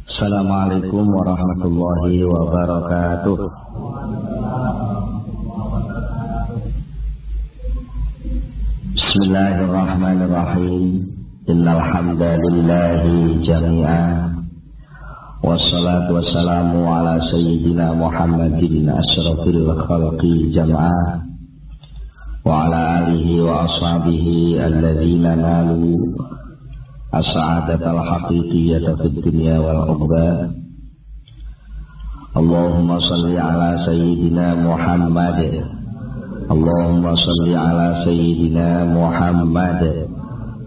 Assalamualaikum warahmatullahi wabarakatuh. Bismillahirrahmanirrahim. Innal hamdalillahi jami'an. Wassalatu wassalamu ala sayyidina Muhammadin asyrafil khalqi jam'an. Wa ala alihi wa ashabihi alladzina nalu as-sa'adatal haqiqiyyata fid dunya wal ukhra. Allahumma shalli ala sayyidina Muhammad. Allahumma shalli ala sayyidina Muhammad.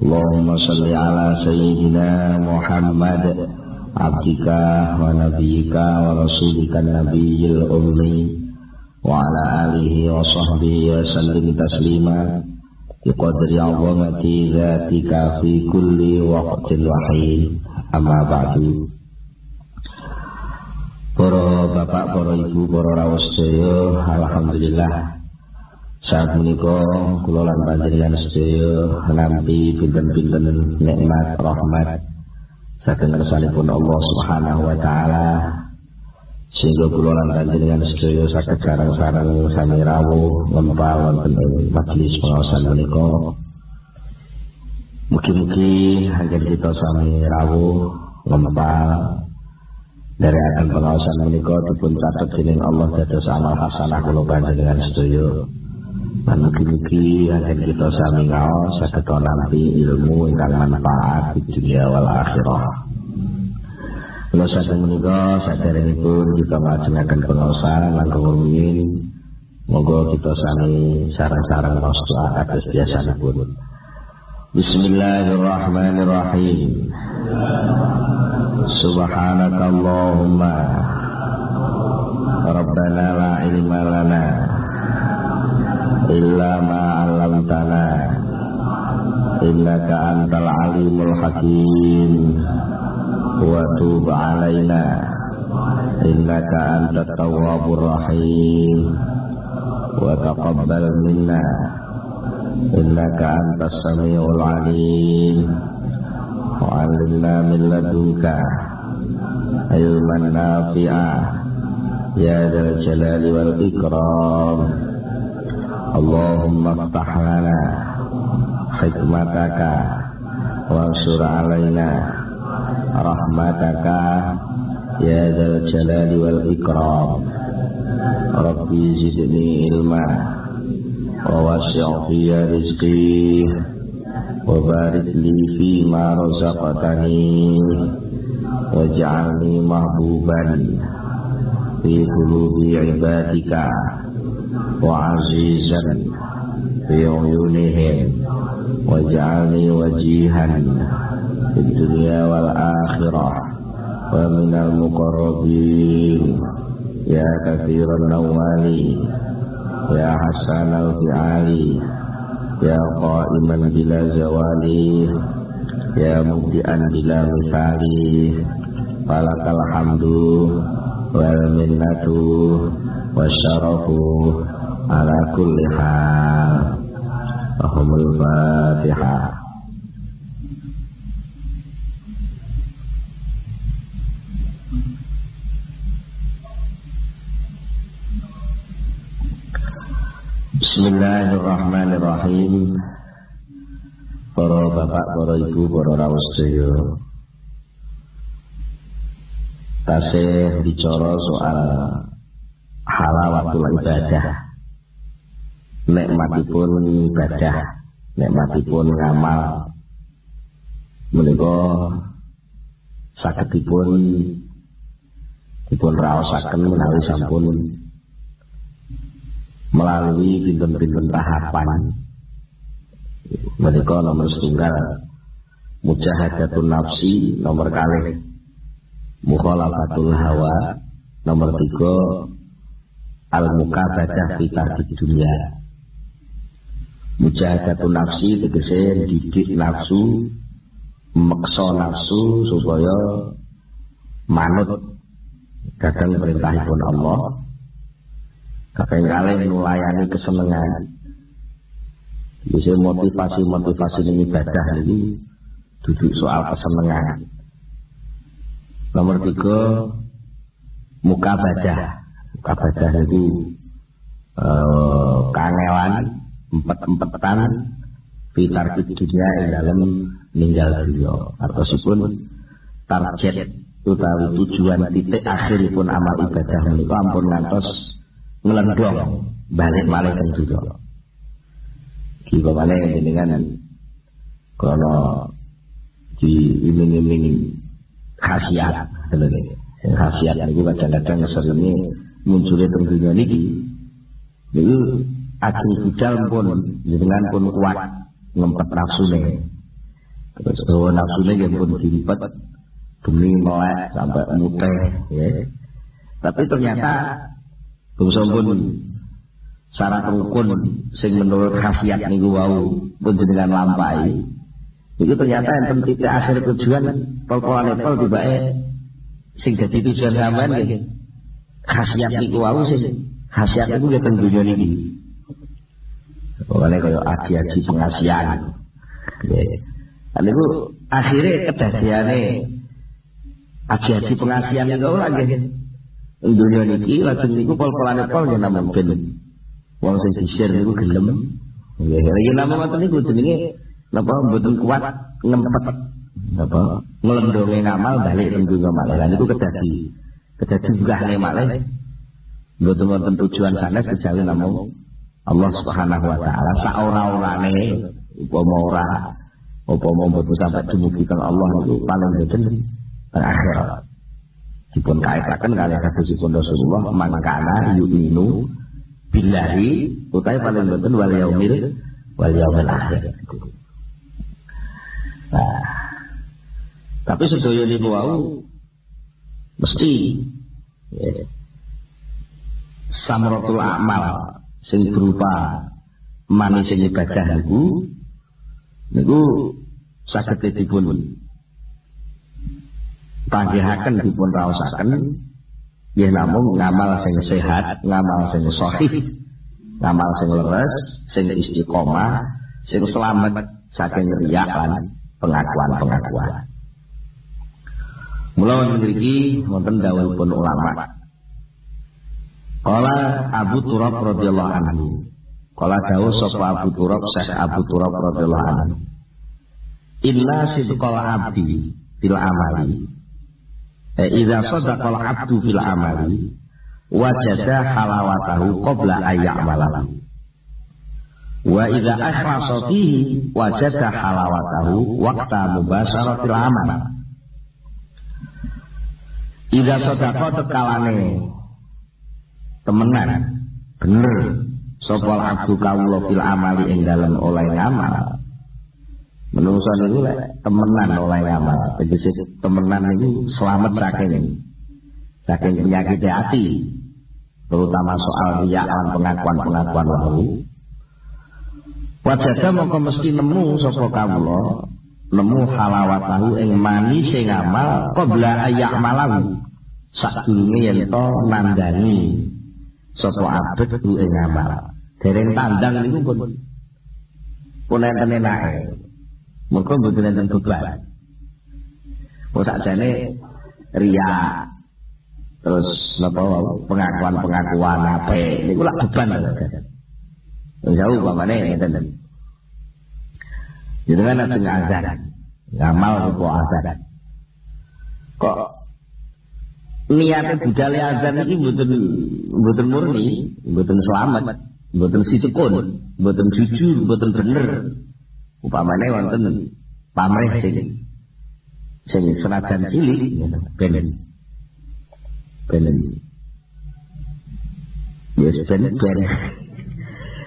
Allahumma shalli ala sayyidina Muhammad abdika wa nabiyyika wa rasulika nabiyil ummi wa ala alihi wa sahbihi wa sallim taslima biqadri 'azamati dzatika fi kulli waqtin wa hin. Amma ba'du. Para bapak, para ibu, para rawuh sedaya, alhamdulillah saat menika kula lan panjenengan sedaya nampi pinten-pinten nikmat rahmat saking kersanipun Allah Subhanahu wa taala, sehingga kula lan panjenengan sedaya saged sareng-sareng sami rawuh ngempal wonten ing majelis pengaosan menika. Mugi-mugi anggen kita sami rawuh ngempal dari akan pengaosan menika dipun catet dening Allah dados amal hasanah kula panjenengan sedaya. Lan mugi-mugi anggen kita sami ngaos saged nampi ilmu ingkang manfaat di dunia wal akhirah. Kula saking menika saderengipun kita nglajengaken pengaosan lan rumiyin, moga kita sami sareng-sareng maos doa kados biasanipun. Bismillahirrahmanirrahim. Subhanakallahumma Rabbana la ilma lana illa ma 'allamtana innaka antal alimul hakim. Wa tub alaina innaka antat tawwabur rahim wa taqabbal minna innaka antas samiul alim wa 'allimna min ladunka ilman nafi'a ya dzal jalali wal ikram. Allahumma iftah lana hikmataka wansur alaina rahmataka ya dzal jalali wal ikram. Rabbi zidni ilma wa wasi' fi rizqi wa barik li fi ma razaqtani waj'alni mahbuban fi qulubi ibadika wa azizan fi uyunihim waj'alni wajihan fid dunya wal akhirah wa minal muqarrabin ya katsiran nawali ya hasanal fi'ali ya qa'iman bila zawali ya mubdi'an bila misali falakal hamdu wal minnatu wasyarafu ala kulli hal. Ahumul Fatihah. Bismillahirrahmanirrahim. Para bapak, para ibu, para rawuh sedaya, tasih bicara soal halawatul ibadah, nikmatipun ibadah, nikmatipun ngamal menika saged dipun raosaken menawi sampun melalui pinten-pinten tahapan. Menika nomor setunggal mujahadatun nafsi, nomor kalih mukhalafatul hawa, nomor 3 al-mukabadah fi tarki dunya. Mujahadatun nafsi tegese didik nafsu, meksa nafsu supaya manut kadang perintahipun Allah, kadang kalih nulayani kesenengan. Bisa motivasi ini ibadah ini duduk soal kesenangan. Nomor 3 mukabadah. Mukabadah itu kangelan empet-empetan fitar dunia yang dalam ninggal dunia. Artosipun target utawi tujuan titik akhiripun amal ibadah menika ampun ngantos nglendhong balik malih teng dunya. Iki bapane jenengan kalau diiming-iming khasiat, yang khasiat niku kadang-kadang sering munculnya teng dunya niki. Niku ajeng budal pun jenengan pun kuat ngempet nafsune. Terus nafsune yang pun diimpet demi melek sampai muteh, ya. Tapi ternyata bangsa pun syarat rukun sing menurut khasiat niku wau pun jenengan lampahi. Itu ternyata enten titik akhir tujuan pol-polane pol tibake sing dadi tujuan sampean nggih. Khasiat niku wau sing khasiat niku ya teng dunya niki. Pokoknya kaya aji-aji pengasihan. Nggih. Lan niku akhire kedadiane aji-aji pengasihan niku ora nggih. Ing dunya niki lajeng niku pol-polane pol yen namung ben wong sing di-share niku gelem. Nggih, yen namung ngoten niku jenenge napa mboten kuat ngempet napa nglendhonge ngamal balik ing dunya malih. Lan niku kedadi jugahne malih mboten wonten tujuan sanes kejawi namung Allah Subhanahu wa taala saora-orane upama mboten sampai dumugi kang Allah niku paling boten teng akhirat. Dipun kaitaken kalih hadisipun Rasulullah mangkana yu'minu billahi utawi paling boten wal yaumil akhir. Nah, tapi sedaya niku wau mesti ya, samratul amal sing berupa manising ibadah niku saged dipun panggihaken dipun raosaken yen namung ngamal sing sehat, ngamal sing sahih, ngamal sing leres, sing istiqomah, sing selamat saking riya lan pengakuan-pengakuan. Mula mriki wonten dawuhipun ulama. Qala Abu Turab radhiyallahu anhu. Qala dawuh sapa Abu Turab, Syekh Abu Turab radhiyallahu anhu. Inna sidqal abdi fil amali. Idza sadaqal abdu fil amali wajada halawatahu qabla ayya'malahu. Wa idza akhlasa fihi wajada halawatahu waqta mubasharatil amal. Idza sadaqa tekalane temenan bener sapa abdu kawula fil amali ing dalem oleh ngamal. Menungso niku lek temenan oleh ngamal, tegese temenan niku slamet saking penyakit hati, terutama soal riya lan pengakuan-pengakuan wau. Wajada mongko mesti nemu sapa kawula nemu halawatahu ing manise ngamal qabla ayya'malahu sadurunge yen to nandani sapa abet ing ngamal dereng tandang niku pun enten enake mongko mboten enten beban kok sakjane riya terus napa pengakuan-pengakuan apik niku lak beban jauh pamane ngeten. Jenengan ajeng azan. Ngamal kok azan. Kok niate budale azan iki mboten murni, mboten selamat, mboten sisekun, mboten jujur, mboten bener. Upamane wonten pamrih sing senajan cilik ben yes ben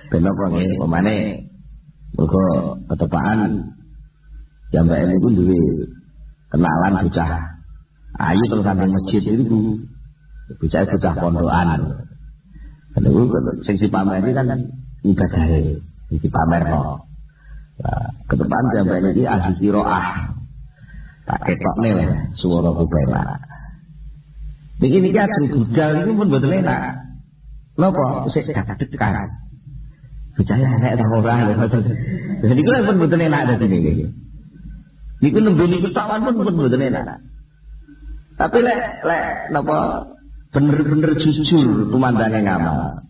kenapa nggih pemane muga ketepaan jambake niku duwe kenalan bocah ayu terus samping masjid niku bocah pondokan niku sing dipameri kan ibadahe dipamerno ketepaan jambake iki ahli qiraah tak ketokne lah swara kupela niki ajeng budal niku pun mboten enak napa sik dekat percaya enak ta ora lho. Jadi niku pun mboten enak dadi niki. Niku nembe niku tawan pun mboten enak. Tapi lek napa bener-bener jujur tumandane ngamal.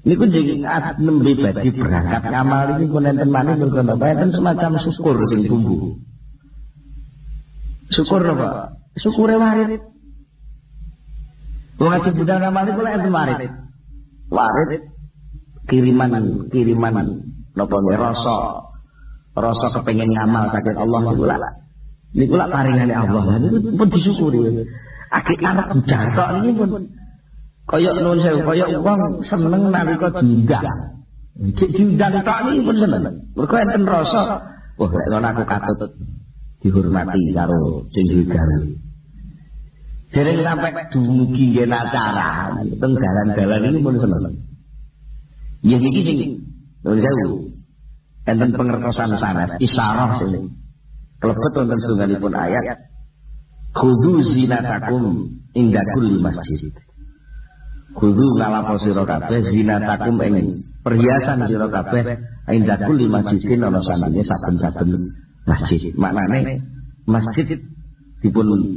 Niku jeneng nembe badhe berangkat ngamal iki pun enten maneh mergo napa enten semacam syukur sing tumbuh. Syukur napa? Syukure warit. Wong ngaji budal ngamal iku lek enten warit. Warit kiriman napa rasa kepengin ngamal saking Allah niku lak paringane Allah. Niku pun disyukuri. Akeh arep dijatok niki pun kaya nuwun sewu kaya wong seneng nalika diundang. Diundang tok niki pun seneng. Mergo enten rasa, wah lek ngono aku katut dihormati karo sing digawe. Dereng sampai dumugi ngen acara teng dalan-dalan iki pun seneng. Ya niki sing nuwun sewu. Enten pengertosan sanes isyarah sing kelebet wonten setunggalipun ayat khudhu zinatakum inda kulli masjid. Khudhu ngalapo sira kabeh zinatakum ing perhiasan sira kabeh inda kulli masjidin ana sanane saben-saben masjid. Maknane masjid dipun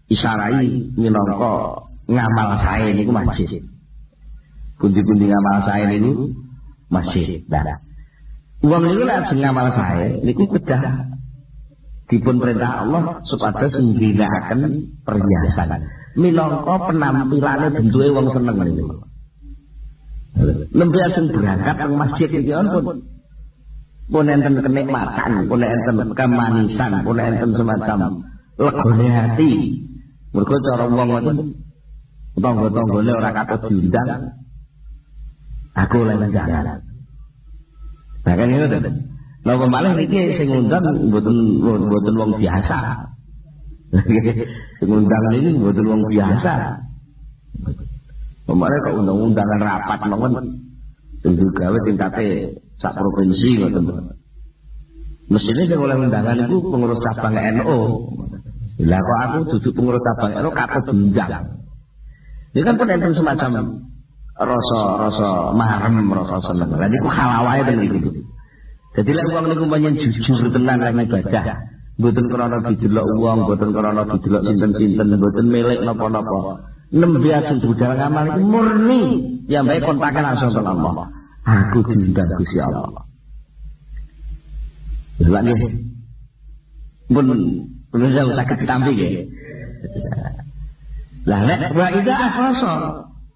isyarai minangka ngamal sae niku masjid. Pundi-pundi ngamal sae niku masjid. Nah, wong niku lek ngamal sae niku kedah dipun perintah Allah supados ngginakaken perhiasan minangka penampilane bentuke wong seneng niku. Nembe sing berangkat teng masjid iki pun enten kenikmatan, pun enten kemanisan, pun enten semacam legone hati. Mergo cara wong ngoten tangga-tanggane ora katut diundang. Aku oleh undangan. Bahkan ngoten. Napa malih niki sing ngundang mboten wong biasa. Sing ngundang niki mboten wong biasa. Pemare kok undang-undangan rapat mawon sing digawe tingkate sak provinsi ngoten. Mesine sing oleh undangan iku pengurus cabang NU. Lah kok aku duduk pengurus cabang NU katut diundang. Iki kan enten semacam rasa marem, rasa seneng. Lah niku halawae ten niku. Jadi lek wong niku pancen jujur tenan lan ibadah, mboten krana didelok wong, mboten krana didelok sinten-sinten, mboten milik napa-napa. Nembe ajeng budal ngamal iku murni ya bae kontakan langsung karo Allah. Aku diundang Gusti Allah. Lha nggih. Pun jauh sakit ditampi nggih. Lah nek wa ida akhlasa,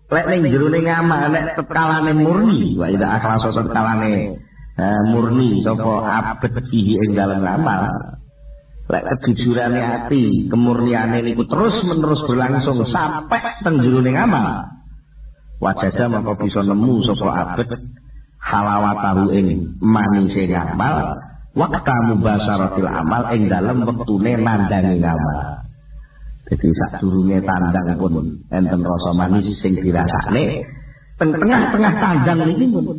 lek ning jero ning ngamal nek tekalane murni, wa ida akhlasa tekalane murni sapa abet fihi ing dalem amal. Lek kejujurane ati, kemurniane niku terus-menerus berlangsung sampai teng jero ning amal. Wajada maka bisa nemu sapa abet halawatahu ing manise ngamal, waqta mubasaratil amal ing dalem wektune nandangi ngamal. Jadi sadurunge tandang pun enten rasa manis sing dirasakne, tengah-tengah tandang niki pun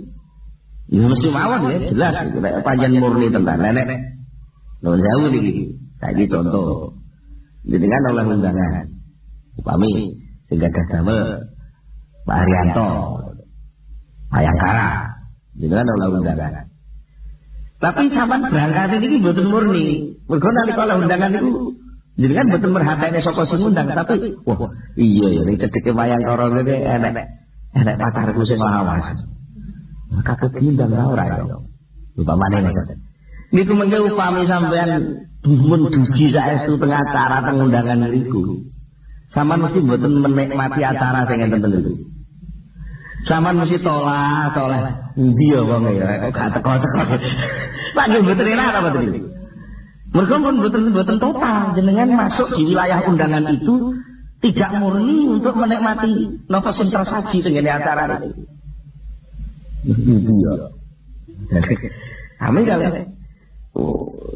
ya mesti mawon ya jelas nek panjen murni tenan nek nuwun sewu niki saiki contoh jenengan oleh undangan upami sing gadah damel Pak Haryanto Bayangkara jenengan oleh undangan tapi sampean berangkat niki mboten murni mergo nalika oleh undangan niku jenengan mboten merhatine sapa sing ngundang tapi wah iya ya ning cedheke Bayangkara niki enek pacarku sing lawas katut diundang ora ya. Upamane ngoten. Niku mengke upami sampean mun dugi saestu teng acara teng undangan niku. Sampeyan mesti mboten menikmati acara sing enten niku. Sampeyan mesti tolak. Endi ya wong ya kok gak teko-teko. Pak nggih mboten enak apa mboten niku. Mergo pun mboten total jenengan masuk di wilayah undangan itu tidak murni untuk menikmati napa sing tersaji teng acara niku. Iya. Amin kali.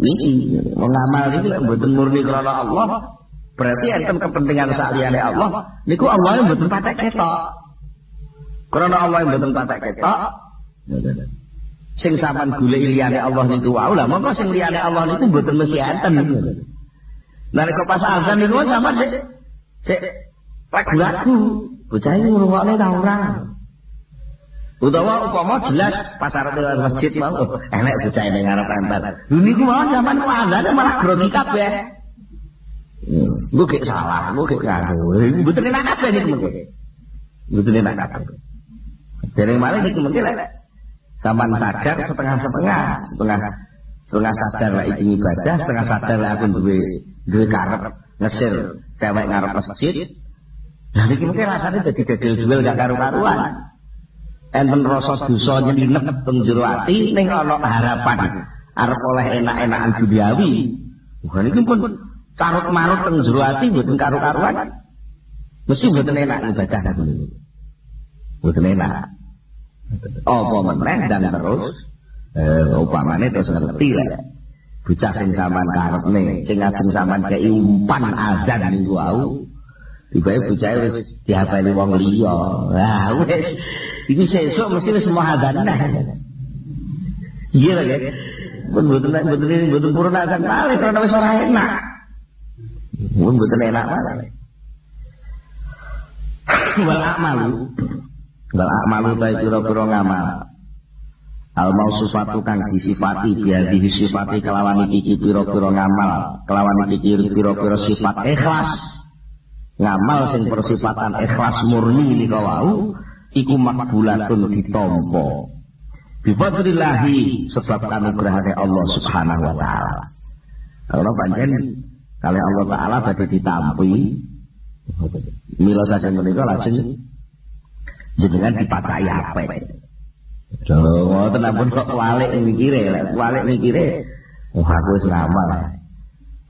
Niki mengamal niki lek mboten murni krana Allah, berarti enten kepentingan saliyane Allah. Niku Allah mboten patek ketok. Krana Allah mboten patek ketok. Sing sampean golek liyane Allah niku wae lha mongko sing liyane Allah niku mboten mesti enten. Nalika pas azan niku sampean sik ragu-ragu, bocah iki ngrungokne ta ora? Utawa upama jelas pasar masjid mau enek bocah ning ngarep empat. Lha niku mau sampean azan malah grogi kabeh. Gue salah, gue nganu. Betul enak kabeh niku mengke. Betul enak kabeh. Dereng malih niku mengke lek sampean sadar setengah sadar lek iki ibadah, setengah sadar lek aku duwe karep ngesir cewek ngarep masjid. Lah niki mengke rasane dadi dodol gak karu-karuan. Enten rasa dosa nyelinep teng jero ati ning ana harapan arep oleh enak-enakan duniawi. Wah niki pun carut-marut teng jero ati mboten karu-karuan. Mesti mboten enak ibadah niku. Mboten enak. Apa meneh dan terus upamane terus ngerti lah. Bocah sing sampean karepne, sing ajeng sampean kei umpan azan niku wau. Tibae bocahe wis dihafali wong liya. Lah wis iki sesuk mesti wis muhadzan nah. Iya lho ya. Mboten purun azan malih karena wis ora enak. Mboten enak malih. Wal a'malu ta pira-pira ngamal. Al mausufatu kang disifati biadi sifati kelawan iki pira-pira ngamal, kelawan iki pira-pira sifat ikhlas. Ngamal sing persifatan ikhlas murni nika wau iku makbulatun ditampa bifadlillahi sebab anugerahane Allah Subhanahu wa taala. Kalau pancen kali Allah taala badhe ditampi mila saking menika lajeng jenengan dipacai apik. Lho ngoten ampun kok walik mikire, oh aku wis ngamal.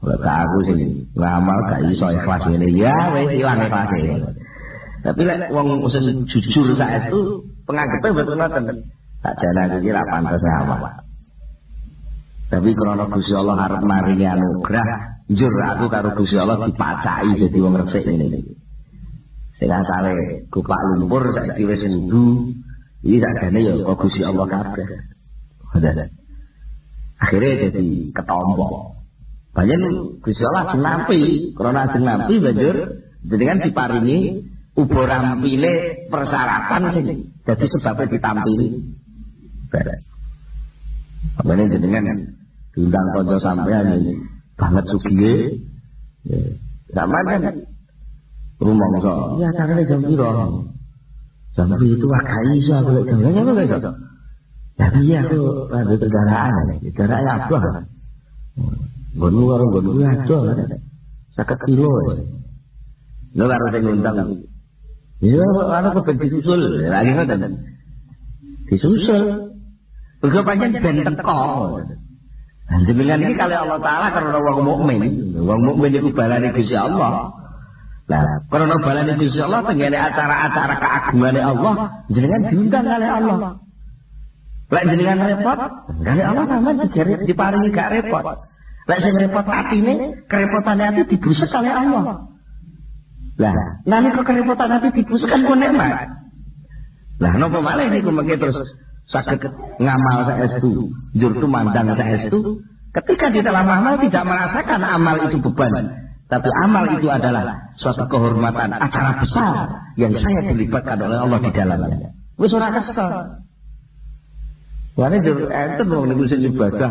Lek aku sing ngamal gak iso ikhlas ngene ya wis ilang ikhlase. Tapi lek wong sing jujur saestu penganggepe mboten ngoten. Tak jane aku iki ra pantes ngamal. Tapi krana Gusti Allah arep maringi anugrah, njur aku karo Gusti Allah dipacai dadi wong resik ngene iki. Sing asale kupak lumpur saiki wis wudu, iki sakjane ya kok Gusti Allah kabeh. Akhirnya dadi ketompo. Banyak Gusti Allah nampi, karena nampi banjur jenengan diparingi ubo rampile persyaratan sing dadi sebabnya ditampili. Banyak jenengan diundang kanca sampean banget sugih. Sampeyan kan rumangsa, ya carane jam pira? Jam itu agak iso aku lek jam apa iso? Tapi aku ada kendaraan apa? Gonmu karo gonmu aja kan. 50 kilo. Lho karo sing ngundang. Ya ana kok disusul. Lagi ngoten. Disusul. Mergo pancen ben teko. Jenengan iki kali Allah taala karena wong mukmin. Wong mukmin iku balane Gusti Allah. Lah, karena balane Gusti Allah tenggene acara-acara keagungane Allah, jenengan diundang kali Allah. Lek jenengan repot, kali Allah sampean diparingi gak repot. Lek sing repot atine, kerepotane ati dibusek oleh Allah. Lah, nalika kerepotan ati dibusek kan ku nikmat. Lah napa malih niku mengke terus saged ngamal saestu, njur tumandang saestu, ketika di dalam amal tidak merasakan amal itu beban, tapi amal itu adalah suatu kehormatan, acara besar yang saya dilibatkan oleh Allah di dalamnya. Wis ora kesel. Lane njur enten wong niku sing ibadah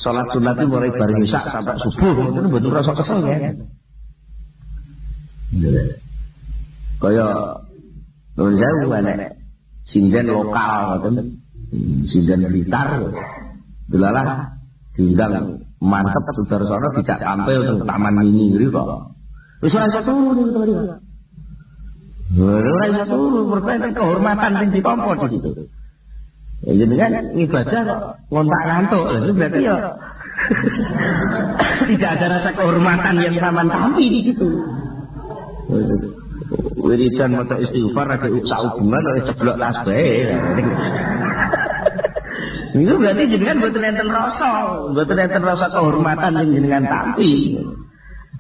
salat sunat itu mulai bareng isya sampai subuh, itu betul rasa kesel ya. Kaya nuwun sewu enek sinden lokal ngoten, sinden Blitar. Delalah diundang mantep Sudarsana dijak tampil teng Taman Mini mriku. Wis ora iso turu niku to. Ora iso turu berkaitan kehormatan sing ditampa di situ. Ya jenengan ibadah kok ngontak ngantuk, itu berarti ya tidak ada rasa kehormatan yang sampean tampi di situ. Wiridan maca istighfar ada hubungan oleh ceblok tasbih. Itu berarti jenengan mboten enten rasa kehormatan yang jenengan tampi.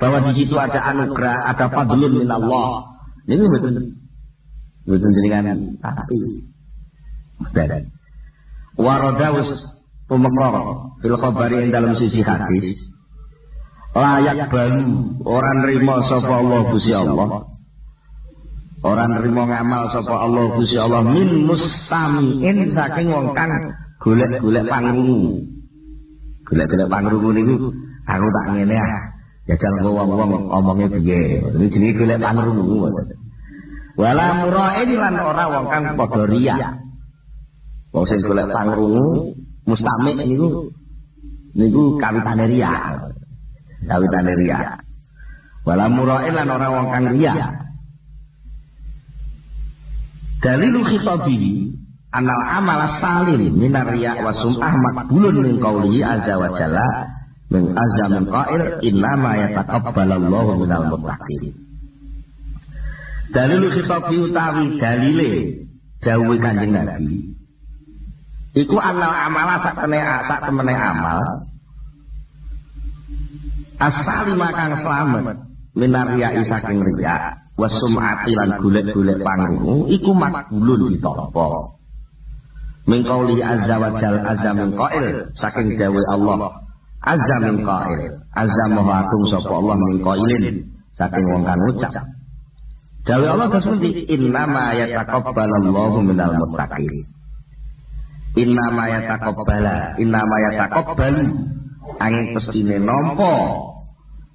Bahwa di situ ada anugerah, ada fadlun min Allah. Ini mboten jenengan tampi. Betul. Waradawus pemekor fil khabari ing dalam sisi hadis layak balu orang nerima sapa Allah Gusti Allah, orang nerima ngamal sapa Allah Gusti Allah min mustamiin saking wong kang golek-golek pangrungu. Golek-golek pangrungu niku aku tak ngene ah Jajal wong-wong omongnya piye. Iki jenenge golek pangrungu. Wala mura'in lan ora wong kang padha riya. Wong sing golek pangrungu mustamik niku kawitane riya. Kawitane riya. Wala mura'in lan ora wong kang riya. Dalilul khitabi anal amal salim minar riya wa sum'ah maqbulun min qawlihi azza wa jalla min azza min qail innama yataqabbalallahu minal muttaqin. Dalilul khitabi utawi dalile dawuh Kanjeng Nabi iku anal amala sak temene amal as-salima kang slamet minar riya saking riya wa sum'ati lan golek-golek pangrungu iku makbulun ditampa. Min qauli azza wa jalla azza min qail saking dawuh Allah azza min qail azza maha agung sapa Allah min qailin saking wong kang ngucap dawuh Allah kasudi innama yataqabbalallahu minal muttaqin. Innama yataqabbalu angin pestine nampa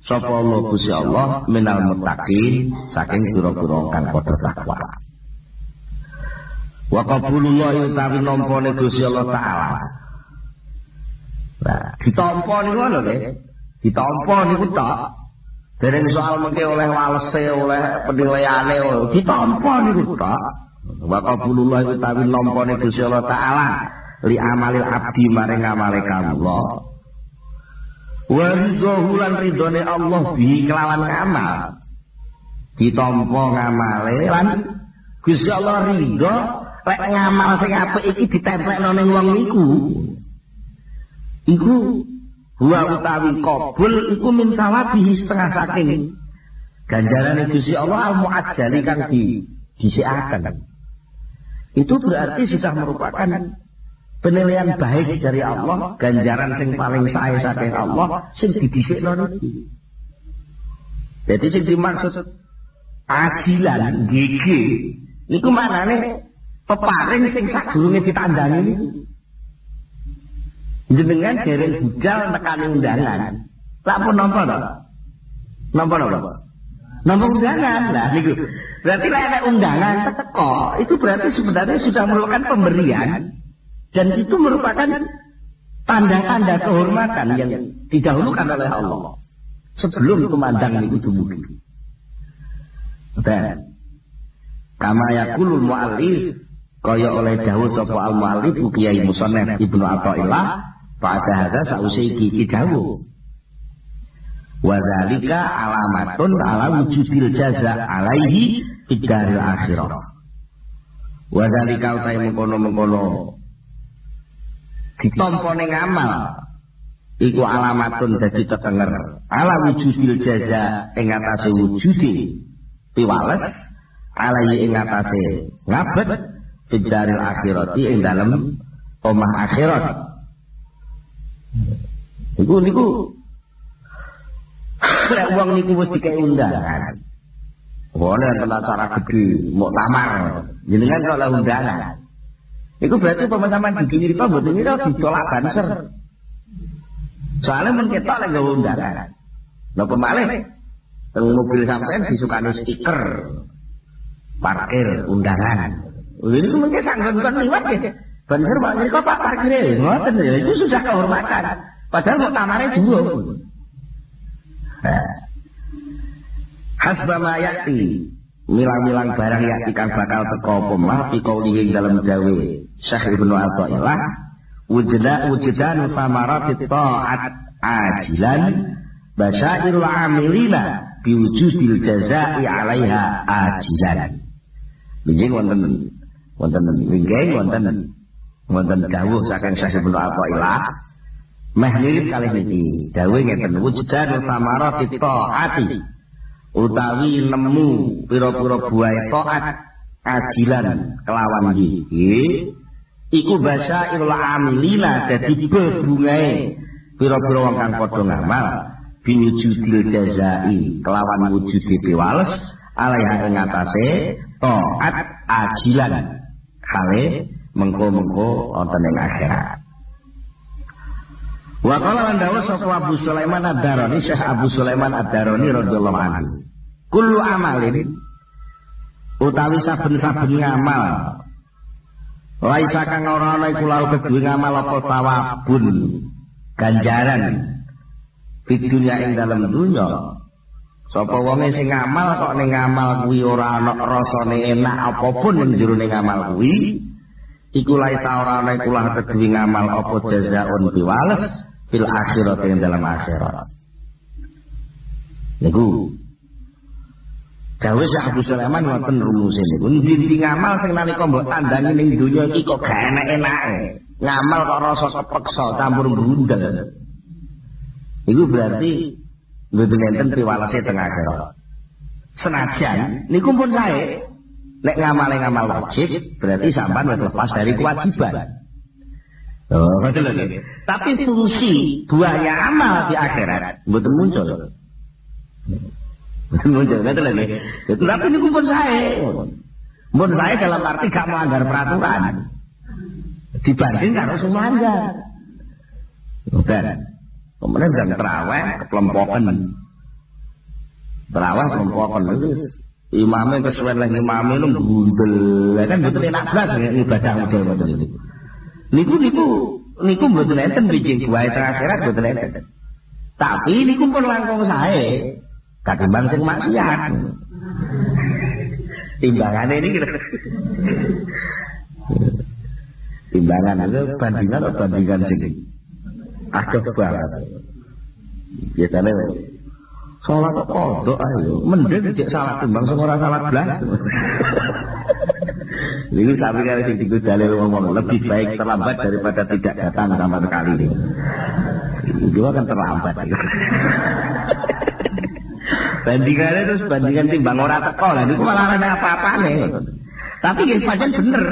sapa Allah Gusti Allah minal muttaqin saking pira-pira kang padha takwa. Wa qabulullah utawi nampane Gusti Allah taala. Nah, ditampa niku lho nggih. Ditampa niku tok. Dereng soal mengke oleh walese, oleh penilaiane, ditampa niku tok. Wa qabulullah utawi nampane Gusti Allah taala li amalil abdi maring amale kawula. Wa ridhohulan ridhone Allah bi kelawan amal. Ditampa ngamale lan Gusti Allah ridho lek ngamal sing apik iki ditemplekno ning wong niku. Iku wa utawi qabul iku min sawabihi setengah saking ganjarane Gusti Allah al-muajjali kang disikaken. Itu berarti sudah merupakan penilaian baik dari Allah, ganjaran sing paling sae saking Allah sing didhisikno niki. Jadi sing dimaksud ajilan gigi niku maknane peparing sing sadurunge ditandani niku. Jenengan dereng budal nekani undangan. Lak pun nampa to? Nampa napa? Nampa undangan. Lah niku. Berarti lek ada undangan teko, itu berarti sebenarnya sudah merupakan pemberian. Dan itu merupakan tanda-tanda kehormatan yang didahulukan oleh Allah sebelum kumandang itu dumugi. Dan kama yaqulul muallif kaya oleh dawuh sapa al muallif Kiai Musannaf Ibnu Athaillah pada hadza sause iki dawuh. Wa dzalika alamatun ala wujudil jaza alaihi fid daril akhirah. Wa dzalika utai mengkono-mengkono ditampa ning amal iku alamatun dadi tetenger ala wujudil jaza ing atase wujude piwales alai ing atase ngabet fidaril akhirati ing dalem omah akhirat. Niku lek wong niku wis dikei undangan. Wong ana acara gede muktamar jenengan kok lek undangan. Itu berarti pemasaman di sini itu betul ini ditolak banser. Soalnya mencetak lagi undangan. Nah pemalih, mobil sampean disukani stiker parkir undangan. Ini tuh mungkin sanggup liwat ya. Banser banyak kok pak parkir, ngoten ya itu sudah kehormatan. Padahal mau tamarnya dua. Hasbama yakti. Milang-milang barang yakti kang bakal teko pemah pikaulihi dalam dawe Syekh Ibnu Athaillah wujudan samaratit ta'at ajilan basairul amilina biwujudil jazai alaiha ajilan. Nggih wonten dawuh saking Syekh Ibnu Athaillah meh mirip kalih niki dawuh ngeten wujudan samaratit ta'ati utawi nemu pira-pira buah taat ajilan kelawan iki iku basairul amilina dadi bebungae pira-pira wong kang padha ngamal biwujudil jazai kelawan wujude piwales alaiha ing atase taat ajilan kale mengko-mengko wonten ing akhirat. Wa qala lan dawuh sapa Abu Sulaiman Ad-Darani, Syekh Abu Sulaiman Ad-Darani radhiyallahu anhu. Kullu amalin utawi saben-saben ngamal laisa kang ora ana iku lahu kedue ngamal apa tawabun ganjaran di dunia ing dalam dunya. Sapa wonge sing ngamal kok ning ngamal kuwi ora ana rasane enak apapun ning jero ning ngamal kuwi, iku laisa ora ana iku lahu kedue ngamal apa jazaun biwales fil akhirat ing dalam akhirat. Niku dawuh Syekh Abu Sulaiman ngoten rumusé niku. Ndi ngamal sing nalika mbok tandangi ning donya iki kok gak enak-enake. Ngamal kok rasa kepeksa campur brundel. Iku berarti mboten enten piwalese teng akhirat. Senajan niku pun sae nek ngamal wajib berarti sampean wis lepas dari kewajiban. Oh, betul lho. Tapi fungsi buahnya amal di akhirat mboten muncul. Muncul betul lho. Tapi niku pun sae. Mun sae dalam arti gak melanggar peraturan. Dibanding karo sing melanggar. Bukan. Kemudian jam terawih kekelompokan. Terawih kelompokan itu imamnya kesuwen lagi imamnya itu gundel. Kan betul enak belas ibadah model model ini. Niku betul enten bijing buah akhirat betul enten. Tapi niku pun langkung sae. Katimbang sing maksiat. Timbangannya ini gitu. Timbangan itu bandingan atau bandingan sing agak banget. Biasanya sholat kodok ayo mending cek salat timbang sing ora salat blas. Ini tapi kali sing diku dalil ngomong lebih baik terlambat daripada tidak datang sama sekali ini. Itu akan terlambat. Bandingannya terus bandingan timbang ora teko lah niku malah ana apa-apane. Tapi nggih pancen bener.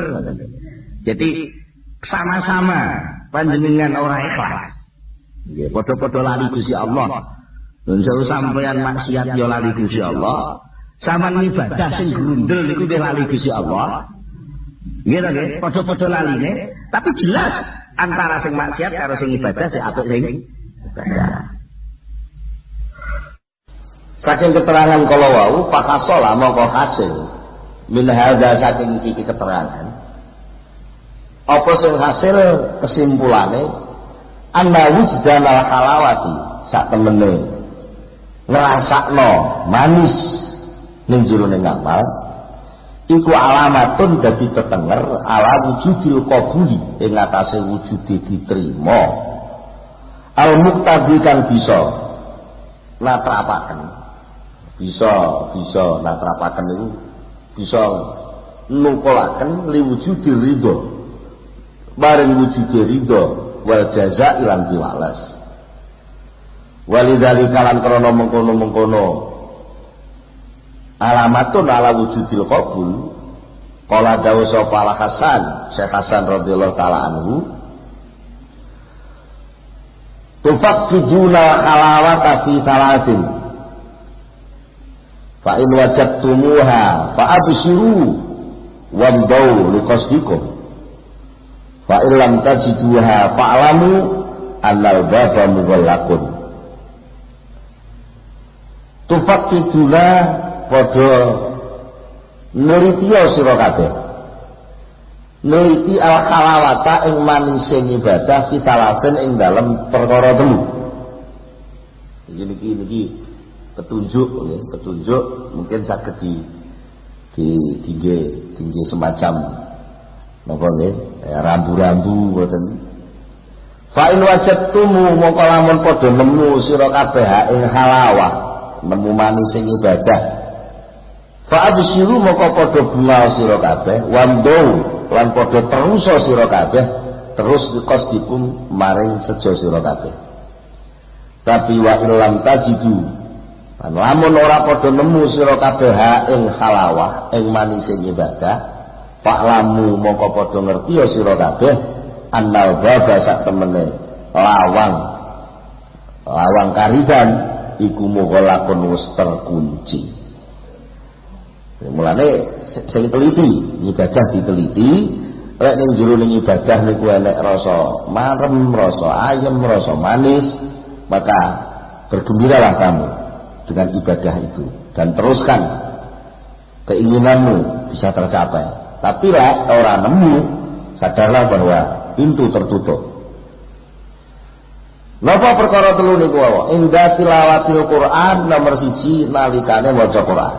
Jadi sama-sama panjenengan ora ikhlas. Nggih padha-padha lali Gusti Allah. Lan jauh sampeyan maksiat yo lali Gusti Allah. Sampeyan ibadah sing grundel niku nggih lali Gusti Allah. Nggih ta nggih, padha-padha laline, tapi jelas antara sing maksiat karo sing ibadah sing apik sing ibadah. Saking keterangan kala wau pakasola moko hasil min hadza saking iki keterangan. Apa sing hasil kesimpulane anna wujdanal halawati sak temene ngrasakno manis ning jero ning ngamal iku alamatun dadi tetenger ala wujudil qabuli ing atase wujude diterima al muqtadi kan bisa natrapaken bisa natrapaken niku bisa nukulaken liwujudil ridho bareng wujude ridho wal jaza lan diwales walidzalika lan krana mengkono-mengkono alamatun ala wujudil qabul qala dawu sapa Al Hasan Syekh Hasan radhiyallahu taala anhu tufaqqiduna halawata fi salatin fa in wajadtumuha fa abshiru wamdau liqasdikum fa in lam tajiduha fa'lamu annal baba mughallaqun tufaqqiduna padha neliti sira kabeh neliti al halawata ing manise ibadah fi salatin ing dalem perkara telu iki petunjuk mungkin saged tinggi semacam napa nggih rambu-rambu mboten fa in wajadtumu mongko lamun padha nemu sira kabeh ing halawah nemu manis ing ibadah fa absyiru mongko padha bunga sira kabeh wandau lan padha terus sira kabeh terus qasdikum maring sejo sira kabeh tapi wa illam tajidu lamun ora padha nemu sira kabeh ing halawah ing manis ing ibadah pak lamu mongko padha ngerti sira kabeh annal baba sak temene lawang karidan iku mughalaqun wis terkunci. Mulane sing teliti ibadah diteliti Lek ning jero ning ibadah niku enek rasa marem, rasa ayem, rasa manis, maka bergembiralah kamu dengan ibadah itu dan teruskan keinginanmu bisa tercapai. Tapi lah orang nemu, sadarlah bahwa pintu tertutup. Napa perkara telu niku wae? Inda tilawatil Quran nomor 1 nalikane maca Quran.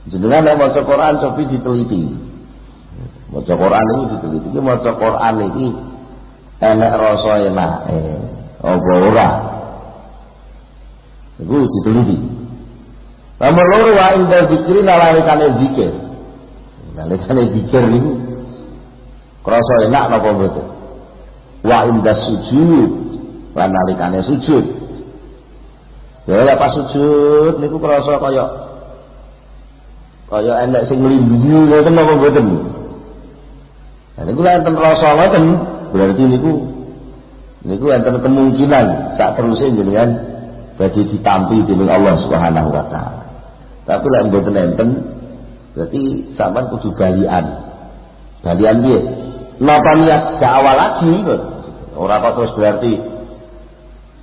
Jenengan nek maca Quran cobi diteliti. Maca Quran iki diteliti. Iki maca Quran iki enek rasa enake apa ora? Iku diteliti. Nomor loro wa inda zikri nalikane zikir. Nalikane zikir niku krasa enak napa mboten? Wa inda sujud lan nalikane sujud. Ya pas sujud niku krasa kaya enek sing nglindungi ngoten napa mboten. Nah niku lek enten rasa ngoten berarti niku enten kemungkinan sak teruse jenengan badhe ditampi dening Allah Subhanahu wa taala. Tapi lek mboten enten berarti sampean kudu balian. Balian piye? Napa niat sejak awal lagi ora kok terus berarti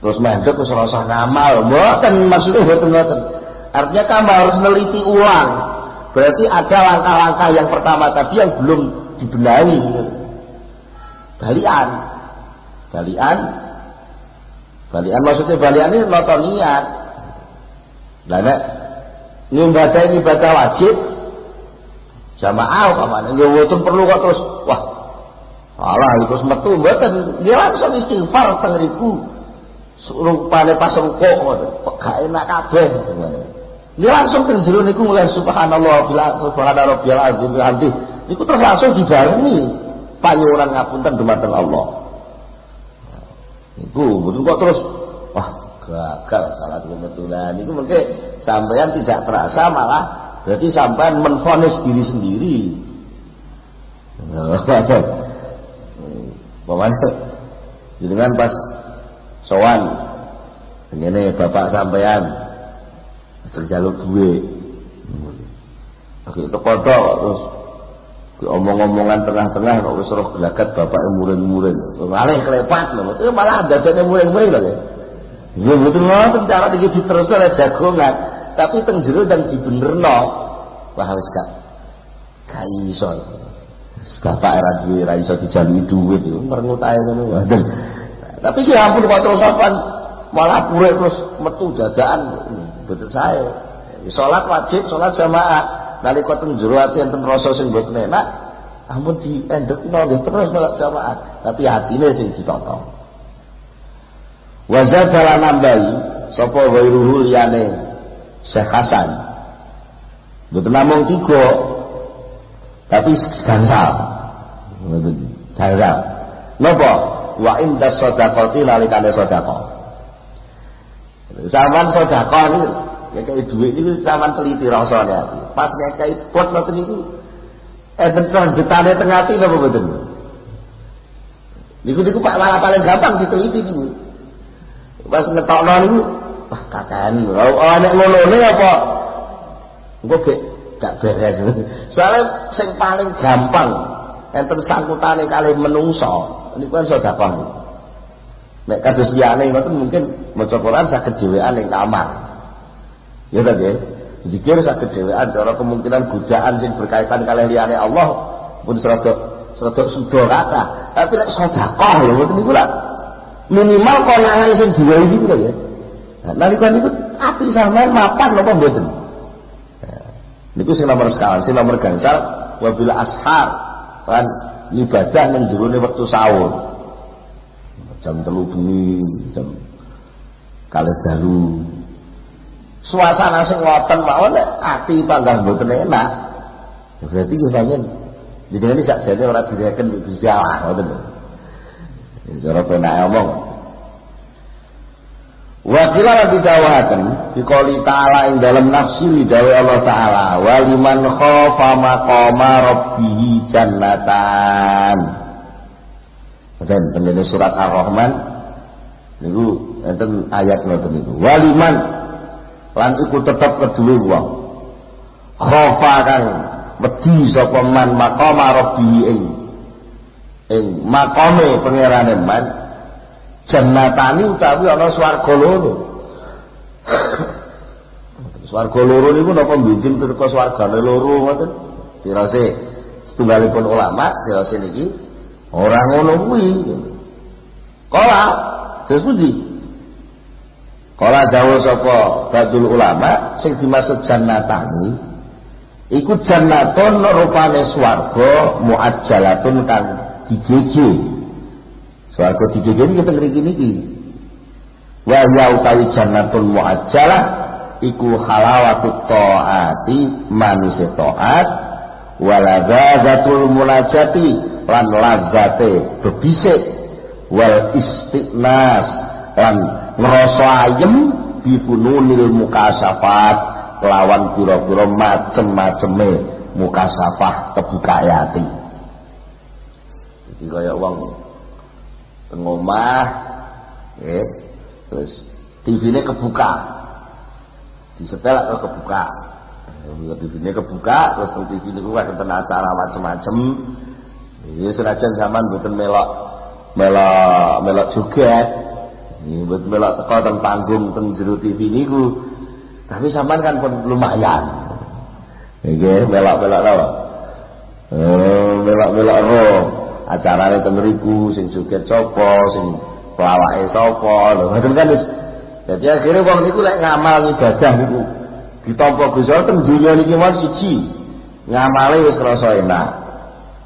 terus mandek terus rasa ngamal. Mboten maksudnya mboten ngoten. Artinya kamu harus neliti ulang. Berarti ada langkah-langkah yang pertama tadi yang belum dibenahi. Balian maksudnya balian ini nonton niat. Lah nek ibadah wajib jamaah umpamane nggih mboten perlu kok terus wah alah terus metu mboten nggih langsung istighfar teng riku rupane pas rukuk ngoten gak enak kabeh nggih langsung teng jero niku mulai subhanallah subhana rabbiyal azim bihamdi niku terus langsung dibarengi panyuwunan ngapunten dumateng Allah. Niku mboten kok terus wah gagal salat kebetulan niku mengke sampean tidak terasa malah berarti sampean menvonis diri sendiri. Pokoknya jenengan pas sowan ngene bapak sampean njaluk duwe. Oke kepothok terus omong-omongan tengah-tengah kok wis roh gelagat bapake murid-murid. Malih klepat lho. Itu malah dadane murid-murid lho. Ya betul ngoten cara iki diterusno lek jagongan, tapi teng jero dan dibenerno. Wah wis gak iso. Bapak era duwe ra iso dijalui dhuwit yo merengut ae ngono wae. Tapi ya ampun kok terus sampean malah pure terus metu dadakan mboten sae. Salat wajib, salat jamaah. Nalika teng jero ati enten rasa sing mboten enak, ampun diendekno nggih terus salat jamaah, tapi atine sing ditata. Wa zadalan nambahi sapa wairuhu liyane Syekh Hasan. Mboten namung 3 tapi gansal. Gansal. Napa? Wa inda shadaqati nalikane sedekah. Sampeyan sedekah niku nek dhuwit niku sampeyan teliti rasane ati. Pas nek plek ngoten niku enten lanjutane teng ati napa mboten? Niku Pak malah paling gampang diteliti niku. Pas ngetokno niku wah kakan. Oh nek ngono apa? Engko gak beres. Soalnya sing paling gampang enten sangkutane kalih menungso niku kan sedekah niku. Nek kados liyane ngoten mungkin maca Quran saged dhewean ning kamar. Ya ta nggih. Zikir saged dhewean cara kemungkinan godaan sing berkaitan kalih liyane Allah pun serada suda kata. Tapi nek sedekah lho ngoten niku lah. Minimal konangan sing diwehi niku lho ya. Nah nalika niku ati sampean mapan napa mboten? Niku sing nomor sekawan, sing nomor gansal wabila ashar kan ibadah ning jerone wektu sahur. Jam 3 bengi, jam 3:00. Suasana sing ngoten mawon nek ati panggang mboten enak. Berarti nggih panjen jenengan sakjane ora direken Gusti Allah ngoten lho. Cara penake omong. Wa qila bidawaten biqouli ta'ala ing dalam nafsi dawe Allah taala waliman khafa maqama rabbih jannatan. Dan penjelasan surat Ar-Rahman niku enten ayat ngoten niku. Waliman lan iku tetep kedue wong. Khafa kang wedi sapa man maqama rabbihi ing maqame pangerane man jannatani utawi ana swarga loro. Swarga loro niku napa mbiyen teka swargane loro ngoten. Dirase setunggalipun ulama dirase niki ora ngono kuwi. Kala terus pundi? Kala dawuh sapa badul ulama sing dimaksud jannatani iku jannatun rupane swarga muajjalatun kang dijeje. Swarga dijeje niki teng mriki niki. Wa ya utawi jannatun muajjalah iku halawatu taati manise taat waladzzatul munajati lan ladzate bebisik wal istiqnas lan ngrasa ayem bifununil mukasafat kelawan pira-pira macem-maceme mukasafah kebuka ati. Jadi kaya wong teng omah nggih terus TV-ne kebuka. Disetel atau kebuka. TV-ne kebuka terus TV niku wonten acara macem-macem. Ya senajan zaman mboten melok joget. Mboten melok teko teng panggung teng jero TV niku. Tapi sampean kan pun lumayan. Nggih, melok-melok napa? Melok-melok ro. Acarane teng mriku sing joget sapa, sing pelawake sapa. Lho ngoten kan wis. Dadi akhire wong niku lek ngamal ibadah niku ditampa Gusti Allah teng dunya niki mawon siji. Ngamale wis krasa enak.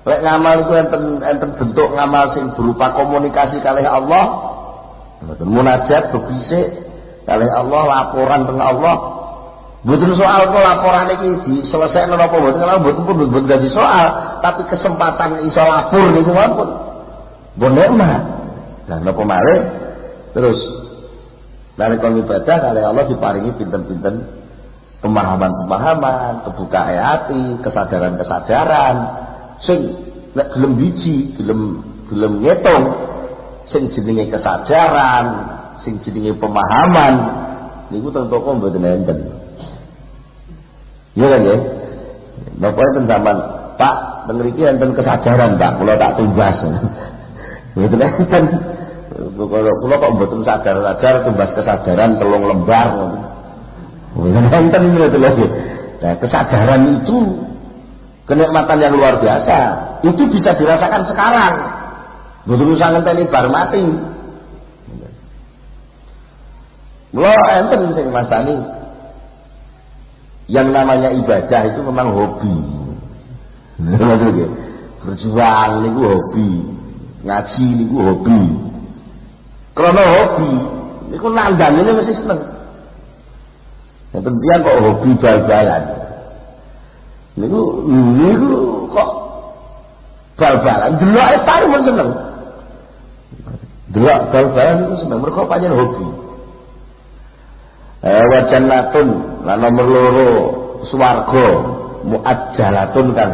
Lek ngamal iku enten bentuk ngamal sing berupa komunikasi kalih Allah. Mboten munajat bebisik kalih Allah, laporan teng Allah. Mboten soal kok laporan iki diselesaikno napa mboten, kalau mboten dadi soal, tapi kesempatan iso lapor niku pun nikmat. Lah napa malih terus nalika ibadah kalih Allah diparingi pinten-pinten pemahaman-pemahaman, kebuka hati, kesadaran-kesadaran sing nek gelem biji, gelem ngitung sing jenenge kesadaran, sing jenenge pemahaman niku teng toko mboten enten. Iya kan ya? Napa enten sampean, Pak, teng mriki enten kesadaran, Pak, kula tak tumbas. Mboten enten. Kula kok mboten sadar-sadar tumbas kesadaran 3 lembar ngoten. Mboten enten niku lho. Nah, kesadaran itu kenikmatan yang luar biasa. Itu bisa dirasakan sekarang. Mboten usah ngenteni bar mati. Mula enten sing mastani yang namanya ibadah itu memang hobi. Berjuang niku hobi, ngaji niku hobi. Karena hobi niku nandangane mesti seneng. Enten tiyang kok hobi bal-balan. Niku kok bal-balan delok tar mun seneng. Delok bal-balan niku seneng mergo pancen hobi. Wa jannatun lan nomor 2 swarga muajjalatun kan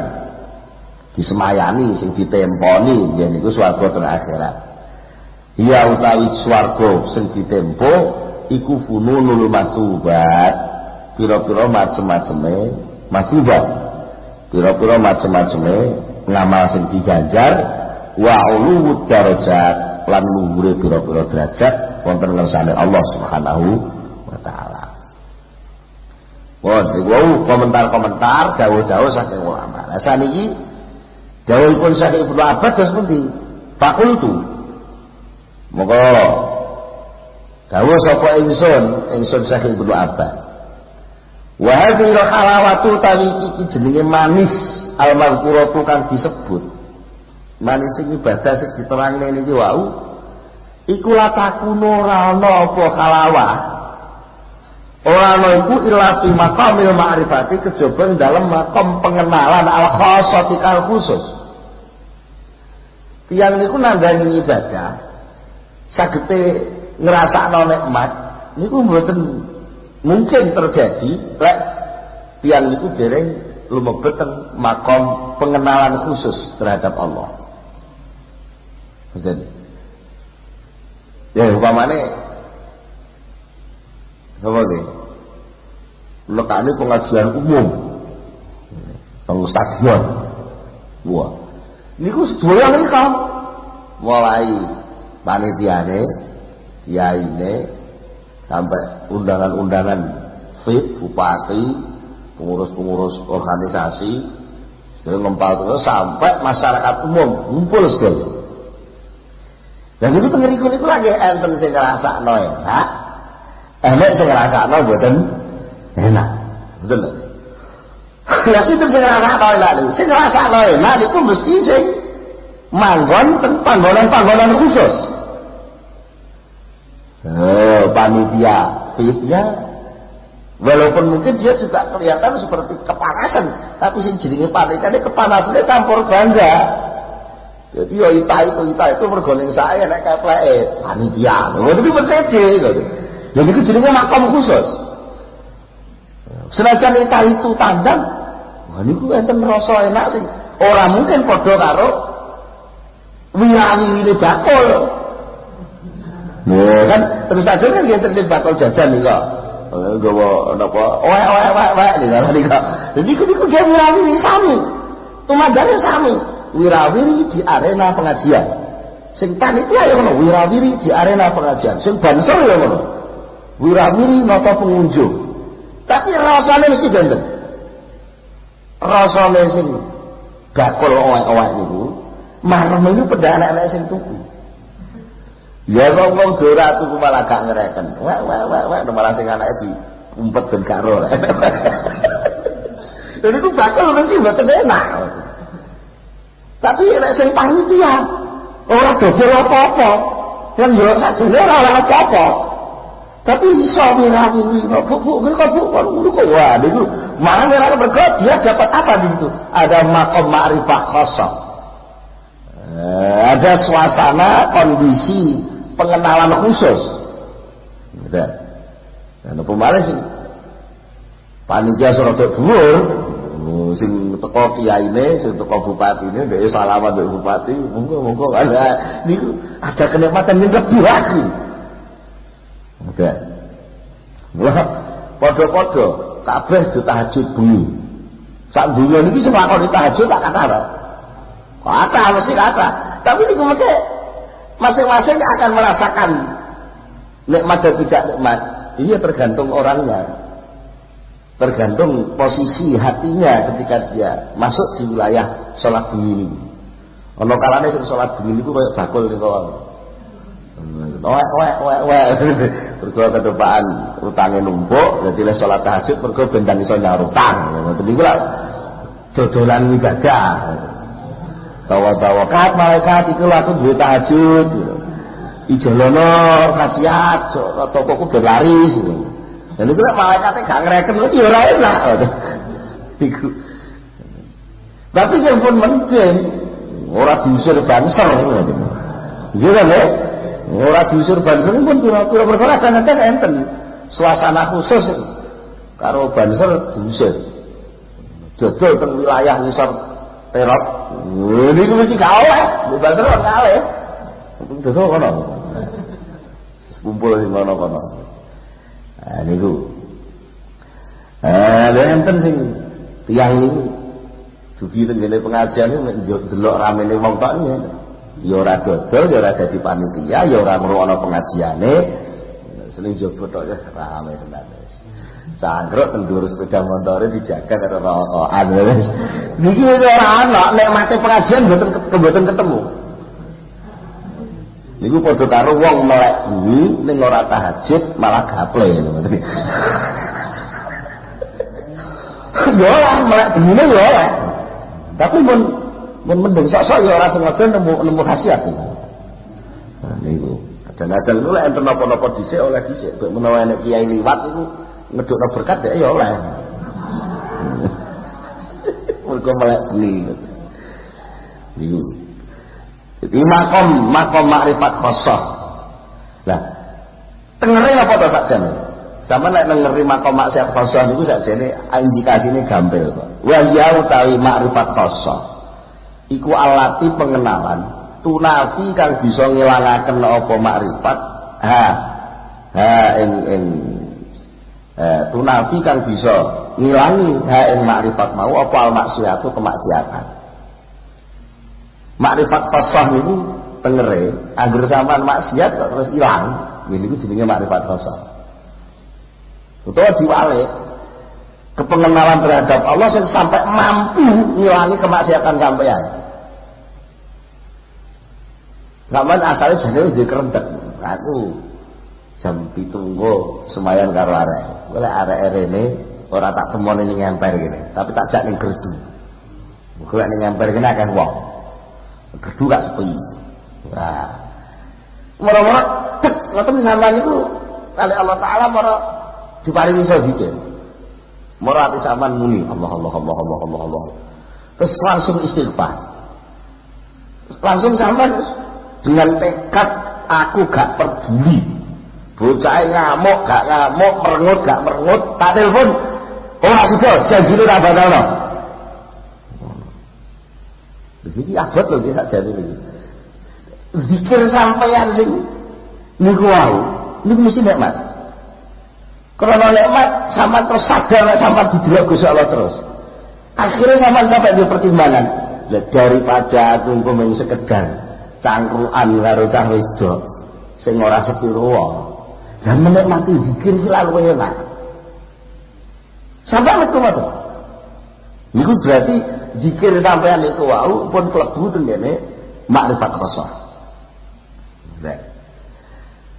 disemayani sing ditemponi yen niku swarga teng akhirat. Ya utawi swarga sing ditempo iku fununul masubat, pira-pira macem-maceme masubat, pira-pira macem-maceme ngamal sing diganjar wa ulul darajat lan luhure pira-pira derajat wonten ngersane Allah Subhanahu wa taala. Wah, niku komentar-komentar dawuh-dawuh saking ulama. Lah saniki dawuhipun saking Ibnu Abbas terus pundi? Fakultu. Monggo dawuh sapa ingsun saking Ibnu Abbas. Wa hadhihi halawatu tawi iki jenenge manis al-mazkuratu kang disebut. Manis sing ibadah sing diterangne niki wau iku latakuno ora ana apa halawah. Ora ana iku illa fi maqamil ma'rifati kejaba dalam makom pengenalan al-khassati kal khusus. Tiyang niku nandhangi ibadah sagete ngrasakno nikmat niku mboten mungkin terjadi lek tiyang niku dereng lumebet teng makom pengenalan khusus terhadap Allah. Betul. Ya umpamane apa nih? Lekane pengajian umum. teng stadion. Wah. Niku sedoyo nika mulai panitiane, kiyaine sampai undangan-undangan fit, bupati, pengurus-pengurus organisasi, sudah ngempal terus sampai masyarakat umum ngumpul sekali. Dan itu tengeriku niku lagi enten sing ngrasakno enak, enek sing ngrasakno mboten enak. Betul lho. Ya sinten sing ngrasakno enak niku? Sing ngrasakno enak niku mesti sing manggon teng panggonan-panggonan khusus. Panitia fitnya walaupun mungkin dia juga kelihatan seperti kepanasan, tapi sing jenenge panitiane kepanasannya campur ganda. Jadi ya ita itu mergo ning saya nek kepleke panitia. Lha iki persede gitu. Lha niku jenenge makom khusus. Senajan ita itu tandang, wah niku enten rasa enak sing ora mungkin padha karo wirawi bakul. Nah, kan terus aja kan dia tersebut bakal jajan nih kok. Gawa napa? Wek nih kok. Jadi niku dia wirawi sami. Tumandane sami. Wirawiri di arena pengajian. Sing panitia ya ngono, wirawiri di arena pengajian. Sing bansel ya ngono. Wirawiri nata pengunjung. Tapi rasane mesti benten. Rasane sing bakul owek-owek niku, marem niku pedha anak-anak sing tuku. Ya wong ora tuku malah gak ngereken. Wek malah sing anake diumpet ben karo. Lha niku bakul mesti mboten enak. Tapi nek sing panitia ora dodol apa-apa. Yang yo sakjane ora apa-apa. Tapi iso wirawiri, bu, kok wah niku malah ora mergo dia dapat apa di situ? Ada maqam ma'rifah khassah. Ada suasana kondisi pengenalan khusus. Gitu. Dan pemalas sing panitia serada dhuwur, sing teko kiyaine, sing teko bupatine, dhek salaman mbek bupati, monggo ada niku ada kenikmatan yang lebih lagi. Oke. Wah, padha-padha kabeh tahajud bengi. Sak dunya niki sing lakoni tahajud tak kata. Kata mesti kata. Tapi niku mengke masing-masing akan merasakan nikmat dan tidak nikmat. Ini tergantung orangnya. Tergantung posisi hatinya ketika dia masuk di wilayah salat bengi ini. Ana kalane sing salat bengi niku koyo bakul niku. Mergo ketepaan utange numpuk, dadi le salat tahajud mergo bendang iso nyaur utang. Ngoten niku lak dodolan ibadah. Tawa-tawa kat malaikat iku aku duwe tahajud. Ijolono khasiat, tokoku ben laris. Dan niku lak malaikate gak ngreken iki ora enak. Iku. Tapi yang pun mungkin ora diusir banser ngoten. Nggih kan lho? Ora diusir banser pun kira-kira perkara kan enten suasana khusus karo banser diusir. Dodol teng wilayah ngisor terop. Niku mesti gak oleh, banser ora oleh. Dodol kono. Kumpul di kono-kono. Nah niku. Lha enten sing tiyang niku dugi teng ngene pengajian niku delok ramene wong tok ngene. Ya ora dodol, ya ora dadi panitia, ya ora ngrungokno pengajiane. Seling jowo tok ya rame tenan wis. Cangkruk teng dhuwur sepeda motore dijaga karo rokokan wis. Niki wis ora ana nek mate pengajian mboten ketemu. Niku padha karo wong melek kuwi ning ora tahajud malah gaple ngoten. Yo ora melek benine yo ora. Tapi mun mendeng sok-sok ya ora sengaja nemu khasiat iki. Nah niku, ajan-ajan niku lek enten napa-napa dhisik oleh dhisik, nek menawa nek kiai liwat iku ngedukno berkat ya oleh. Mergo melek beli. Niku. Iki makom makrifat khassah. Lah, tengere apa to sakjane? Sama nek ngeri makom makrifat khassah niku sakjane indikasine gampil kok. Wa ya utawi makrifat khassah. Iku alati pengenalan tunafi kang bisa ngilangaken apa makrifat tunafi kang bisa ngilangi ha ing makrifat mau apa al maksiatu kemaksiatan. Makrifat khosah niku tengere anggere sampean maksiat kok terus ilang, niku jenenge makrifat khosah. Utawa diwalik kepengenalan terhadap Allah yang sampai mampu ngilangi kemaksiatan sampean. Sampeyan asale jane duwe kerentek. Aku jam 7 engko semayan karo arek. Oleh arek rene ora tak temoni ning ngemper kene, tapi tak jak ning gerdu. Mugo ning ngemper kene akeh wong. Gerdu gak sepi. Nah. Moro-moro tek ngoten sampeyan niku kali Allah taala moro diparingi iso dikir. Moro ati sampean muni Allah. Terus langsung istighfar. Langsung sampean dengan tekad aku gak peduli. Bocah ngamuk gak ngamuk, merengut gak merengut, tak telepon. Ora sida, janjine ra batalno. Iki abot lho iki sakjane iki. Zikir sampeyan sing niku wae, niku mesti nikmat. Karena nikmat sampean terus sadar nek sampean didelok Gusti Allah terus. Akhirnya sampean sampai di pertimbangan, daripada aku umpamane sekedar cangkruan karo cah wedok sing ora sepiro wae. Dan menikmati zikir selalu enak. Sampai metu ngoten. Niku berarti zikir sampean itu wau pun klebu teng kene makrifat khosah. Nah.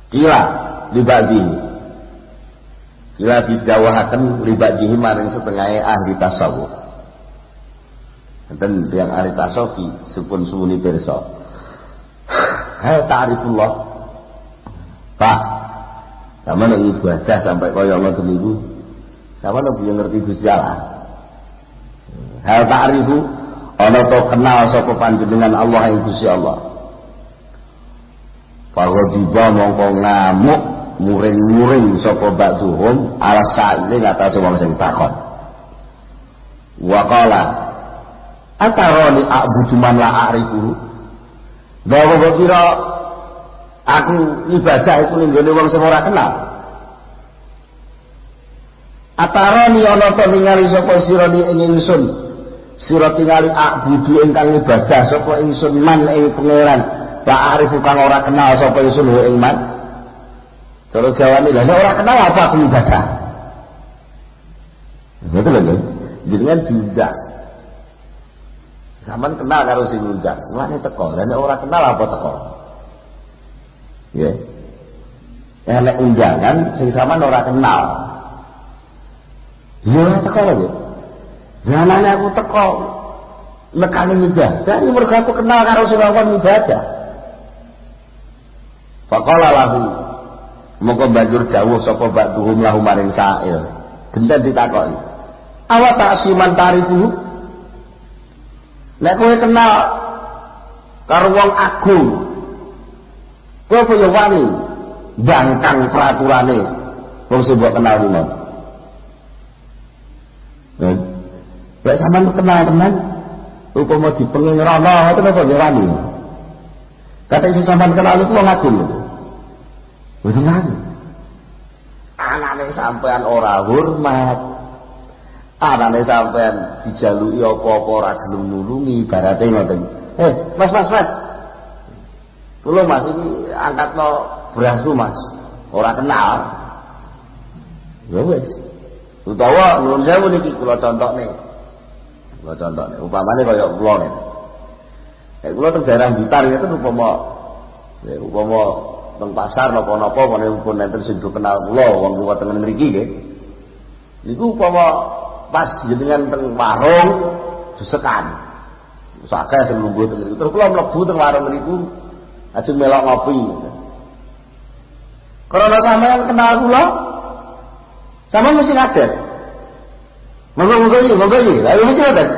Kila dibagi. Kila didawahaken libadihi maring setengahe ahli tasawuf. Enten yang ahli tasawuf supun sumuni pirsa. Hal ta'rifullah. Pak, sama nang ibadah sampai kaya ngoten niku. Sama nang yo ngerti Gusti Allah. Hal ta'rifu ana to kenal sapa panjenengan Allah ing Gusti Allah. Faghadiba mongko ngamuk muring-muring sapa ba'dhum ala sa'ile ngatas wong sing takon. Wa qala ataroni a'budu man la a'rifu. Bahwa kira aku ibadah iku ning gone wong sing ora kenal. Ataroni ana to ningali sapa sira ing ingsun. Sira tingali a'budu ingkang ibadah sapa ingsun man ing pangeran. Ba arifu kang ora kenal sapa ingsun ing man. Cara jawane lha ora kenal apa aku ibadah. Betul lho. Jenengan diundang. Sampeyan kenal karo sing ngundang. Mulane teko. Lah nek ora kenal apa teko? Nggih. Ya nek undangan sing sampean ora kenal. Ya teko lho. Janane aku teko nekane ibadah, iki mergo aku kenal karo sing ngawon ibadah. Faqala lahu mongko banjur dawuh sapa ba'dhum lahu maring sa'il. Genten ditakoki. Awa ta'siman tarifu? Nek kowe kenal karo wong agung, kowe punya wani bangkang peraturane wong sing mbok kenal kuwi. Lek sampean kenal tenan, upama dipenging rono ngoten apa ya wani. Kata sing sampean kenal iku wong agung. Mboten wani. Anane sampean ora hormat. Anane sampean dijaluki apa-apa ora gelem nulungi, ibarate ngoten. Mas. Kula Mas iki angkatno berasku Mas. Ora kenal. Ya wis. Utawa nuwun sewu niki kula contokne. Upamane kaya kula nek. Nek kula teng daerah Blitar itu upama teng pasar napa-napa pun enten sing kenal kula wong tuwa teng mriki nggih. Niku upama pas jenengan teng warung desekan. Sakake sing lungguh teng mriku. Terus kula mlebu teng warung mriku ajeng melok ngopi. Karena sampeyan kenal kula, sampeyan mesti ngadet. Monggo iki. Ayo mesti ngadet.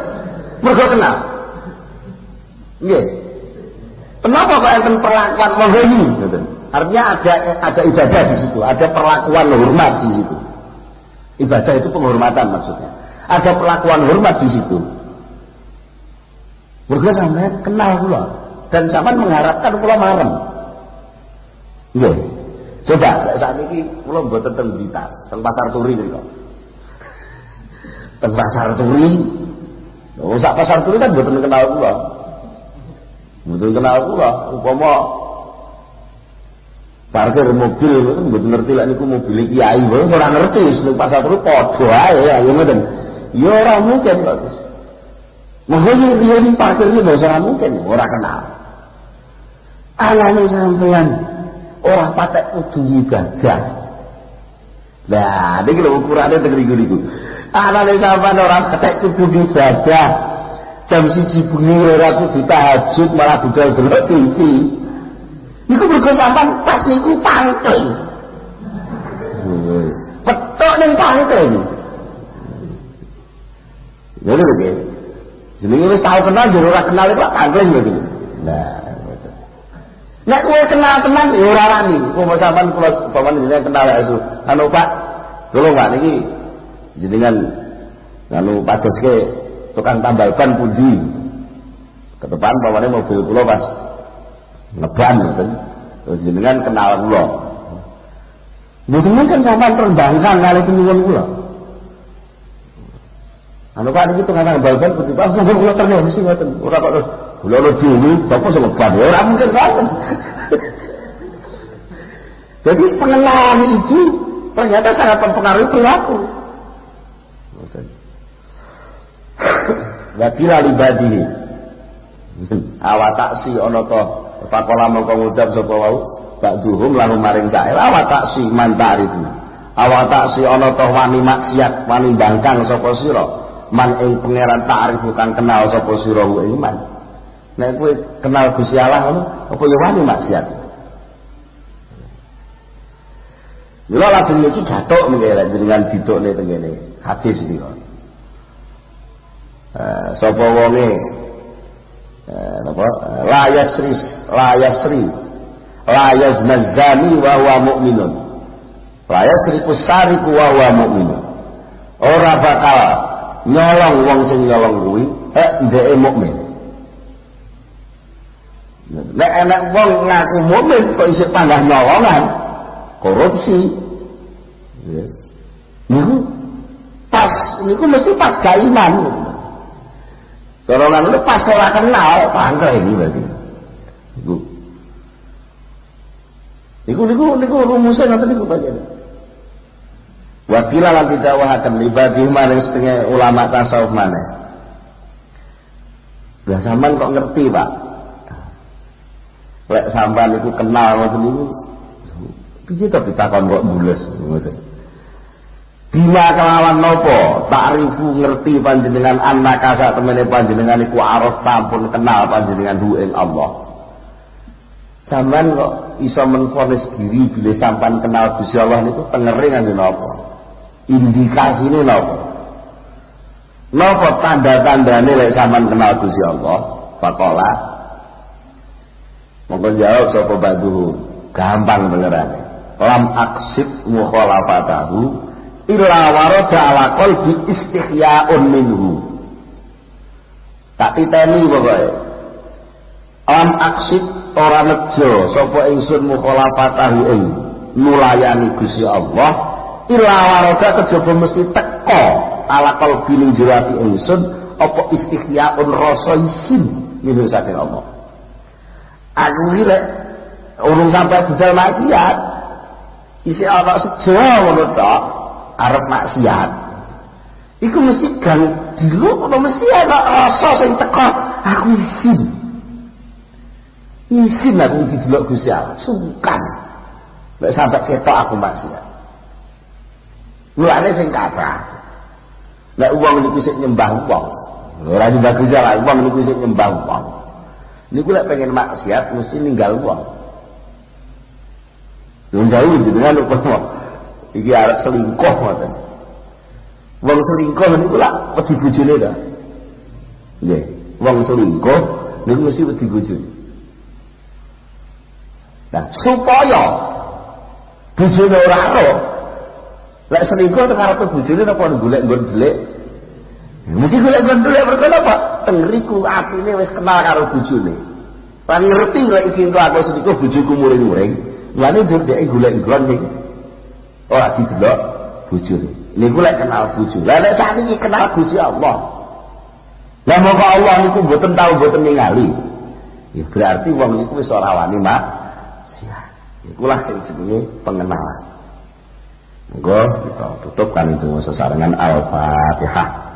Mergo kenal. Nggih. Kenapa kok enten perlakuan monggo iki? Ngoten. Artinya ada ibadah di situ, ada perlakuan hormat di situ. Ibadah itu penghormatan maksudnya. Ada perlakuan hormat di situ. Mergo sampeyan kenal kula dan sampeyan mengharapkan kula marem. Nggih. Coba saat ini kula mboten teng Blitar, teng Pasar Turi niku. teng pasar turi. Oh, sak pasar turi kan mboten kenal kula. Mboten kenal kula, upama parkir mobil kan mboten ngerti lek niku mobil kiai, ora ngerti ning pasar turi padha ae ya ngoten. Ya ora mungkin kok. Makanya dia di parkir ini ora mungkin, ora kenal. Alane sampeyan ora patek kudu ibadah. Lah, iki lho ukurane teng niku. Alane sampeyan ora patek kudu ibadah. Jam 1 bengi ora kudu tahajud malah budal delok TV. Niku mergo sampeyan pas niku pangkel. Petok ning pangkel. Ngono lho. Jenenge wis tau kenal jero ora kenal kok pangkel lho iki. Nah, nek kowe kenal tenan ya ora wani. Kok sampean kula umpamane jenengan kenal asu. Anu Pak, tolong Pak niki jenengan anu padoske tukang tambal ban pundi. Ke depan umpamane mobil kula pas ngeban ngoten. Terus jenengan kenal kula. Mboten kan sampean terbangkan kali nyuwun kula. Anu Pak niki tukang tambal ban pundi Pak, kula terus mesti ngoten. Ora kok terus kula dulu sapa sing ngeban ora mungkin ngoten. Jadi pengenalan itu ternyata sangat mempengaruhi perilaku. Wa kila libadihi. Awak taksi ana to pakola mongko ngucap sapa wau ba'duhum lahum maring sae awak taksi mantari itu. Awak taksi ana to wani maksiat wani bangkang sapa sira man ing pangeran ta'rifu kang kenal sapa sira ing man. Nek kowe kenal Gusti Allah ngono apa ya wani maksiat. Mula lajeng niki gathuk mengke jenengan didukne teng kene hadis iki kok. Sapa wonge napa la yasri la yaznazani wa huwa mu'minun. La yasri kusariku wa huwa mu'minun. Ora bakal nyolong wong sing nyolong kuwi ndeke mukmin. Nek enek wong ngaku mukmin kok isih panggah nyolongan korupsi. Niku mesti pas gak iman. Colongan itu pas ora kenal pangkel ini berarti. Niku rumusnya ngoten niku bagian. Wakila lan didawahaken libadi maring setengah ulama tasawuf maneh. Lah sampean kok ngerti, Pak? Lek sampean niku kenal ngoten niku piye to pitakon kok bules ngoten. Bila kelawan nopo ta'rifu ngerti panjenengan annaka sak temene panjenengan iku araf tampun kenal panjenengan hu ing Allah. Sampeyan kok iso menfonis diri bila sampean kenal Gusti Allah niku tengere nganggo napa? Indikasine napa? Napa tanda-tandane lek sampean kenal Gusti Allah? Faqala. Monggo jawab sapa baduhu. Gampang benerane. Lam aksib mukhalafatahu illa warada ala qalbi istihyaun minhu. Tak titeni pokoke. Lam aksib ora nejo sapa ingsun mukhalafatahu ing nulayani Gusti Allah illa warada kejaba mesti teka ala qalbi ning jero ingsun apa istihyaun rasa isin minhu saking Allah. Aku iki urung sampai budal maksiat isi ana sejo ngono tok arep maksiat iku mesti gang diluk apa mesti ana rasa sing teko aku isin aku didelok Gusti Allah sungkan nek sampai ketok aku maksiat mulane sing kathah nek wong niku sik nyembah wong ora nyembah Gusti Allah wong niku sik nyembah wong niku lek pengen maksiat mesti ninggal wong yang jauh jenengan upama iki arep selingkuh ngoten. Wong selingkuh niku lak wedi bojone ta. Nggih, wong selingkuh niku mesti wedi bojone. Nah, supaya bojone ora ero. Lek selingkuh teng arepe bojone napa golek nggon delik. Mesti golek nggon delik mergo apa? Tengriku atine wis kenal karo bojone. Lan ngerti lek iki entuk aku selingkuh bojoku muring-muring. Lane njur dhek golek nggon ning ora didelok bojone. Niku lek kenal bojo. Lah nek sakniki kenal Gusti Allah. Lah moko Allah niku mboten tau mboten ningali. Ya berarti wong niku wis ora wani maksiat. Ikulah sing jenenge pengenalan. Monggo kita tutupkan itu sesarengan Al-Fatihah.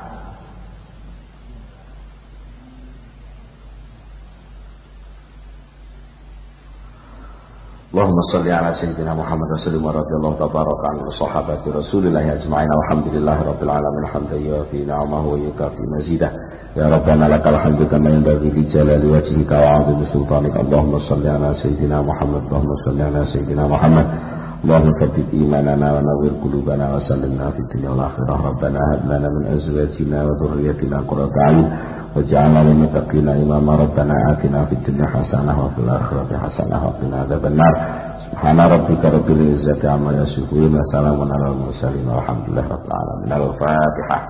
Allahumma shalli ala sayyidina Muhammad wa sallim wa radhiyallahu tabaraka an sahabati Rasulillah ajma'in walhamdulillahi rabbil alamin hamdan yuwafi ni'amahu wa yukafi mazidah ya rabbana lakal hamdu kama yanbaghi li jalali wajhika wa 'azimi sultanika Allahumma shalli ala sayyidina Muhammad Allahumma shalli ala sayyidina Muhammad Allahumma tsabbit imanana wa nawwir qulubana wa sallimna fid dunya wal akhirah rabbana hab lana min azwajina wa dhurriyyatina qurrata a'yun waj'alna lil muttaqina imama rabbana atina fid dunya hasanah wa fil akhirati hasanah wa qina adzaban nar subhana rabbika rabbil izzati amma yasifun wa salamun alal mursalin walhamdulillahi rabbil alamin al-fatihah.